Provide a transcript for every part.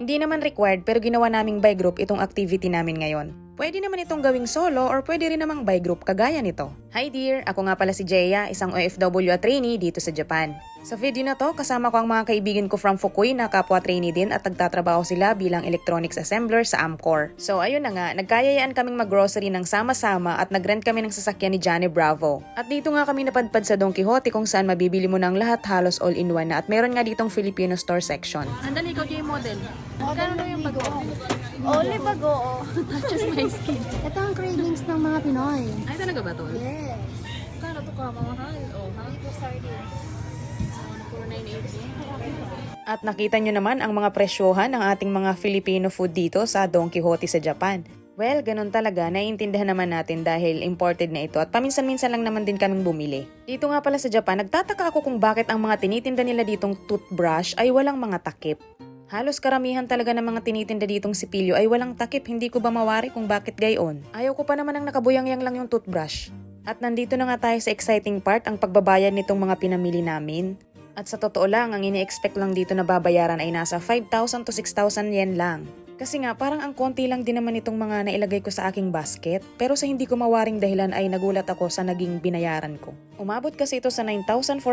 Hindi naman required pero ginawa naming by group itong activity namin ngayon. Pwede naman itong gawing solo or pwede rin namang by group kagaya nito. Hi dear! Ako nga pala si Jeya, isang OFW at trainee dito sa Japan. Sa video na to, kasama ko ang mga kaibigan ko from Fukui na kapwa trainee din at nagtatrabaho sila bilang electronics assembler sa Amcor. So ayun na nga, nagkayayaan kaming mag-grocery ng sama-sama at nag-rent kami ng sasakyan ni Johnny Bravo. At dito nga kami napadpad sa Don Quixote kung saan mabibili mo ng lahat halos all-in-one na at meron nga ditong Filipino store section. Andan, ikaw yung model. Magkano na yung bagoong? Only bago. Touches my skin. Ito ang cravings ng mga Pinoy. Ay, talaga ba to? Yes. Kano to ka, mamahal? Oh, ha? Dito sardines. 498. At nakita nyo naman ang mga presyohan ng ating mga Filipino food dito sa Don Quixote sa Japan. Well, ganun talaga, naiintindihan naman natin dahil imported na ito at paminsan-minsan lang naman din kaming bumili. Dito nga pala sa Japan, nagtataka ako kung bakit ang mga tinitinda nila ditong toothbrush ay walang mga takip. Halos karamihan talaga ng mga tinitinda ditong sipilyo ay walang takip, hindi ko ba mawari kung bakit gayon? Ayaw ko pa naman ang nakabuyang-yang lang yung toothbrush. At nandito na nga tayo sa exciting part, ang pagbabayad nitong mga pinamili namin. At sa totoo lang, ang ini-expect lang dito na babayaran ay nasa 5,000 to 6,000 yen lang. Kasi nga, parang ang konti lang din naman itong mga nailagay ko sa aking basket. Pero sa hindi ko mawaring dahilan ay nagulat ako sa naging binayaran ko. Umabot kasi ito sa 9,404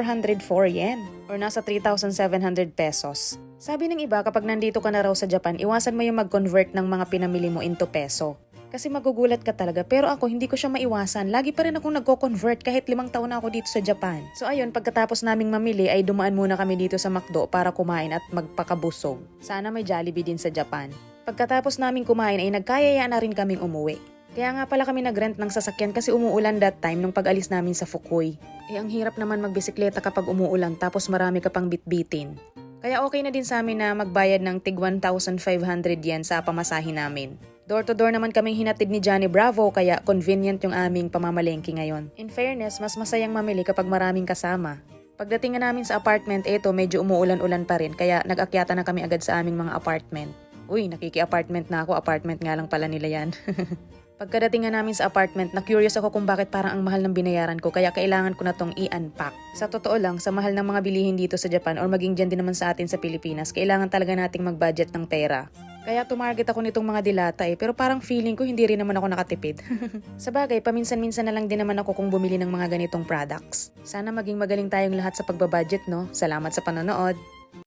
yen or nasa 3,700 pesos. Sabi ng iba, kapag nandito ka na raw sa Japan, iwasan mo yung mag-convert ng mga pinamili mo into peso. Kasi magugulat ka talaga, pero ako hindi ko siya maiwasan. Lagi pa rin akong nagko-convert kahit 5 taon na ako dito sa Japan. So ayun, pagkatapos naming mamili ay dumaan muna kami dito sa McDo para kumain at magpakabusog. Sana may Jollibee din sa Japan. Pagkatapos naming kumain ay nagkayayaan na rin kaming umuwi. Kaya nga pala kami nag-rent ng sasakyan kasi umuulan that time nung pag-alis namin sa Fukui. Ang hirap naman magbisikleta kapag umuulan tapos marami ka pang bitbitin. Kaya okay na din sa amin na magbayad ng tig 1,500 yen sa pamasahe namin. Door-to-door naman kaming hinatid ni Johnny Bravo kaya convenient yung aming pamamalengke ngayon. In fairness, mas masayang mamili kapag maraming kasama. Pagdating nga namin sa apartment, medyo umuulan-ulan pa rin kaya nag-akyata na kami agad sa aming mga apartment. Uy, nakiki-apartment na ako, apartment nga lang pala nila yan. Pagkadating nga namin sa apartment, na-curious ako kung bakit parang ang mahal ng binayaran ko kaya kailangan ko na tong i-unpack. Sa totoo lang, sa mahal ng mga bilihin dito sa Japan or maging dyan din naman sa atin sa Pilipinas, kailangan talaga nating mag-budget ng pera. Kaya tumarget ako nitong mga dilata pero parang feeling ko hindi rin naman ako nakatipid. Sa bagay, paminsan-minsan na lang din naman ako kung bumili ng mga ganitong products. Sana maging magaling tayong lahat sa pagbabudget, no? Salamat sa panonood!